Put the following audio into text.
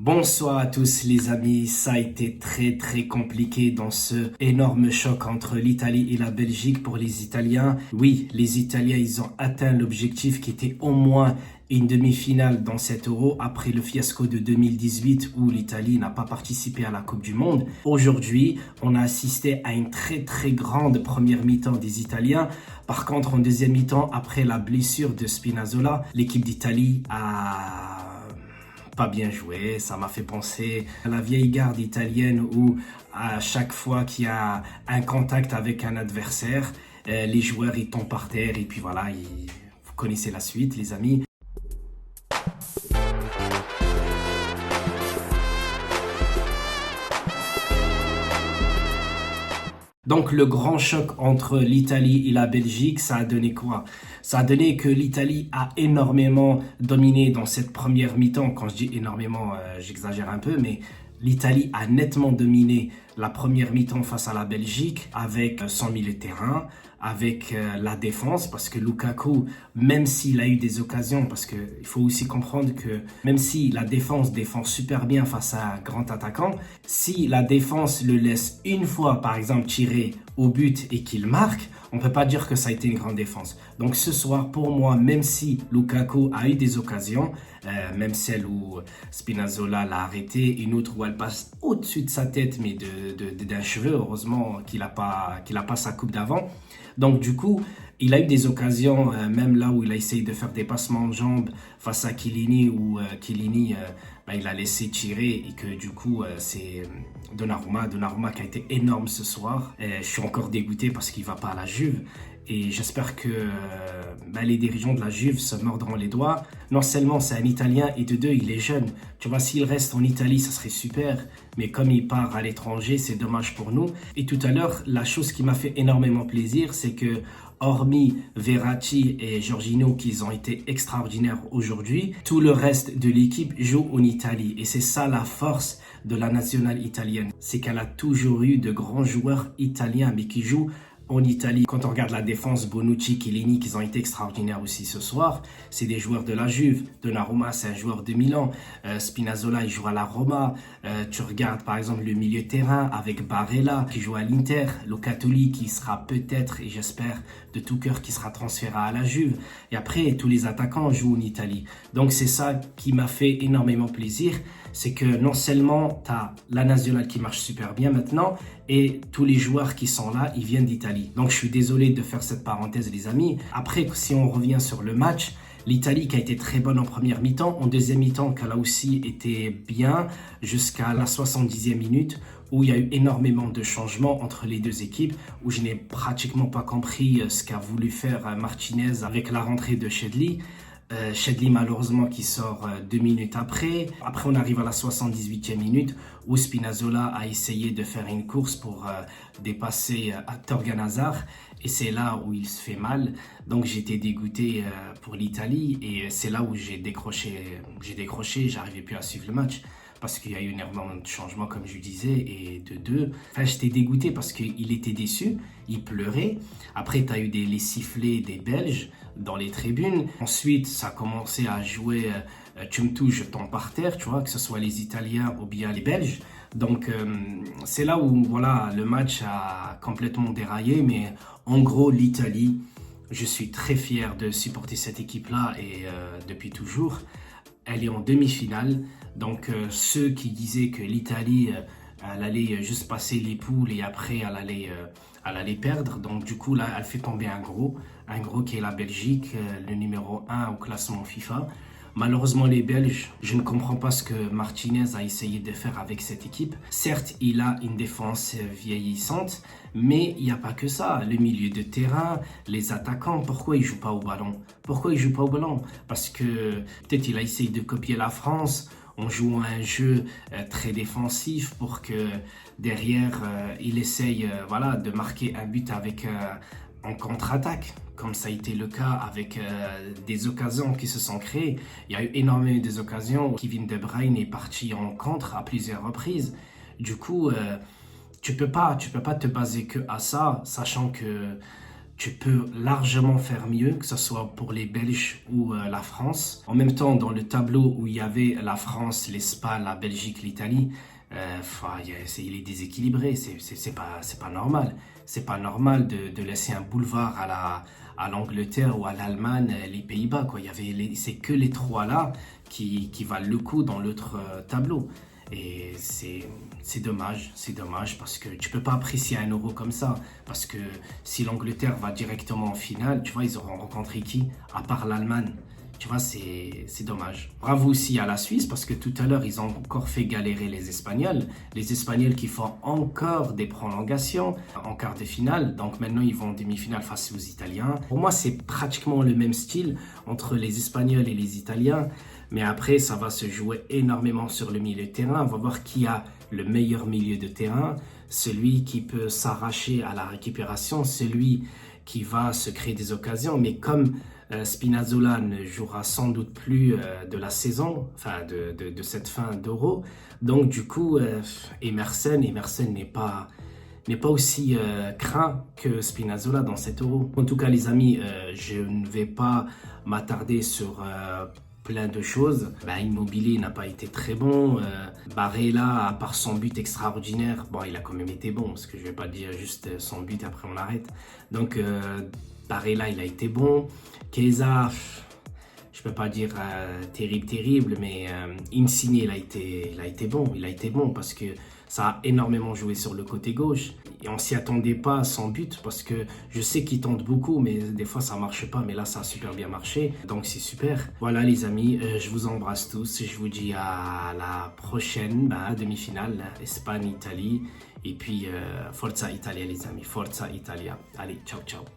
Bonsoir à tous les amis, ça a été très compliqué dans ce énorme choc entre l'Italie et la Belgique pour les Italiens. Oui, les Italiens, ils ont atteint l'objectif qui était au moins une demi-finale dans cet Euro après le fiasco de 2018 où l'Italie n'a pas participé à la Coupe du Monde. Aujourd'hui, on a assisté à une très grande première mi-temps des Italiens. Par contre, en deuxième mi-temps, après la blessure de Spinazzola, l'équipe d'Italie a pas bien joué. Ça m'a fait penser à la vieille garde italienne où à chaque fois qu'il y a un contact avec un adversaire, les joueurs ils tombent par terre et puis voilà, vous connaissez la suite les amis. Donc le grand choc entre l'Italie et la Belgique, ça a donné quoi? Ça a donné que l'Italie a énormément dominé dans cette première mi-temps. Quand je dis énormément, j'exagère un peu, mais l'Italie a nettement dominé la première mi-temps face à la Belgique avec son milieu de terrain, avec la défense, parce que Lukaku, même s'il a eu des occasions, parce qu'il faut aussi comprendre que même si la défense défend super bien face à un grand attaquant, si la défense le laisse une fois, par exemple, tirer au but et qu'il marque, on ne peut pas dire que ça a été une grande défense. Donc ce soir, pour moi, même si Lukaku a eu des occasions, même celle où Spinazzola l'a arrêté, une autre où elle passe au-dessus de sa tête, mais d'un cheveu, heureusement qu'il n'a pas sa coupe d'avant. Donc du coup, il a eu des occasions, même là où il a essayé de faire des passements de jambes face à Chiellini, où Chiellini, il a laissé tirer et que du coup, c'est Donnarumma qui a été énorme ce soir. Je suis encore dégoûté parce qu'il ne va pas à la Juve. Et j'espère que les dirigeants de la Juve se mordront les doigts. Non seulement c'est un Italien et de deux, il est jeune. Tu vois, s'il reste en Italie, ça serait super. Mais comme il part à l'étranger, c'est dommage pour nous. Et tout à l'heure, la chose qui m'a fait énormément plaisir, c'est que hormis Verratti et Jorginho qui ont été extraordinaires aujourd'hui, tout le reste de l'équipe joue en Italie. Et c'est ça la force de la nationale italienne. C'est qu'elle a toujours eu de grands joueurs italiens, mais qui jouent en Italie. Quand on regarde la défense, Bonucci, Chiellini, qui ont été extraordinaires aussi ce soir, c'est des joueurs de la Juve. Donnarumma, c'est un joueur de Milan. Spinazzola, il joue à la Roma. Tu regardes par exemple le milieu de terrain avec Barella, qui joue à l'Inter. Locatelli, qui sera peut-être, et j'espère de tout cœur, qui sera transféré à la Juve. Et après, tous les attaquants jouent en Italie. Donc c'est ça qui m'a fait énormément plaisir. C'est que non seulement tu as la nationale qui marche super bien maintenant, et tous les joueurs qui sont là, ils viennent d'Italie. Donc je suis désolé de faire cette parenthèse les amis. Après, si on revient sur le match, l'Italie qui a été très bonne en première mi-temps, en deuxième mi-temps qu'elle a aussi été bien jusqu'à la 70e minute où il y a eu énormément de changements entre les deux équipes, où je n'ai pratiquement pas compris ce qu'a voulu faire Martinez avec la rentrée de Chedli. Chedli malheureusement qui sort 2 minutes après. Après on arrive à la 78e minute où Spinazzola a essayé de faire une course pour dépasser Thorgan Hazard et c'est là où il se fait mal. Donc j'étais dégoûté pour l'Italie et c'est là où j'ai décroché, j'arrivais plus à suivre le match. Parce qu'il y a eu énormément de changements, comme je disais, et de deux. Enfin, j'étais dégoûté parce qu'il était déçu, il pleurait. Après, tu as eu les sifflets des Belges dans les tribunes. Ensuite, ça a commencé à jouer tu me touches, je tombe par terre, tu vois, que ce soit les Italiens ou bien les Belges. Donc, c'est là où voilà, le match a complètement déraillé. Mais en gros, l'Italie, je suis très fier de supporter cette équipe-là et depuis toujours. Elle est en demi-finale, donc ceux qui disaient que l'Italie elle allait juste passer les poules et après elle allait perdre, donc du coup là elle fait tomber un gros qui est la Belgique, le numéro 1 au classement FIFA. Malheureusement les Belges, je ne comprends pas ce que Martinez a essayé de faire avec cette équipe. Certes, il a une défense vieillissante, mais il n'y a pas que ça. Le milieu de terrain, les attaquants, pourquoi ils ne jouent pas au ballon? Parce que peut-être il a essayé de copier la France en jouant un jeu très défensif pour que derrière, il essaye de marquer un but avec en contre-attaque, comme ça a été le cas avec des occasions qui se sont créées. Il y a eu énormément d'occasions où Kevin De Bruyne est parti en contre à plusieurs reprises. Du coup, tu peux pas te baser que à ça, sachant que Tu peux largement faire mieux, que ce soit pour les Belges ou la France. En même temps, dans le tableau où il y avait la France, l'Espagne, la Belgique, l'Italie, il est déséquilibré. C'est pas normal. C'est pas normal de laisser un boulevard à l'Angleterre ou à l'Allemagne, les Pays-Bas, quoi. C'est que les trois là qui valent le coup dans l'autre tableau. Et c'est dommage parce que tu peux pas apprécier un euro comme ça. Parce que si l'Angleterre va directement en finale, tu vois, ils auront rencontré qui? À part l'Allemagne. Tu vois, c'est dommage. Bravo aussi à la Suisse parce que tout à l'heure, ils ont encore fait galérer les Espagnols. Les Espagnols qui font encore des prolongations en quart de finale. Donc maintenant, ils vont en demi-finale face aux Italiens. Pour moi, c'est pratiquement le même style entre les Espagnols et les Italiens. Mais après, ça va se jouer énormément sur le milieu de terrain. On va voir qui a le meilleur milieu de terrain. Celui qui peut s'arracher à la récupération. Celui qui va se créer des occasions. Mais comme Spinazzola ne jouera sans doute plus de la saison, enfin de cette fin d'Euro. Donc du coup, Emerson n'est pas aussi craint que Spinazzola dans cet Euro. En tout cas, les amis, je ne vais pas m'attarder sur plein de choses. Immobilier n'a pas été très bon. Barella, à part son but extraordinaire, bon, il a quand même été bon, parce que je vais pas dire juste son but et après on arrête. Donc Barella, il a été bon. Chiesa, je peux pas dire terrible, mais Insigne, il a été bon parce que ça a énormément joué sur le côté gauche. Et on s'y attendait pas à son but parce que je sais qu'il tente beaucoup, mais des fois ça marche pas. Mais là, ça a super bien marché, donc c'est super. Voilà les amis, je vous embrasse tous. Je vous dis à la prochaine demi-finale, Espagne-Italie. Et puis, Forza Italia les amis, Forza Italia. Allez, ciao, ciao.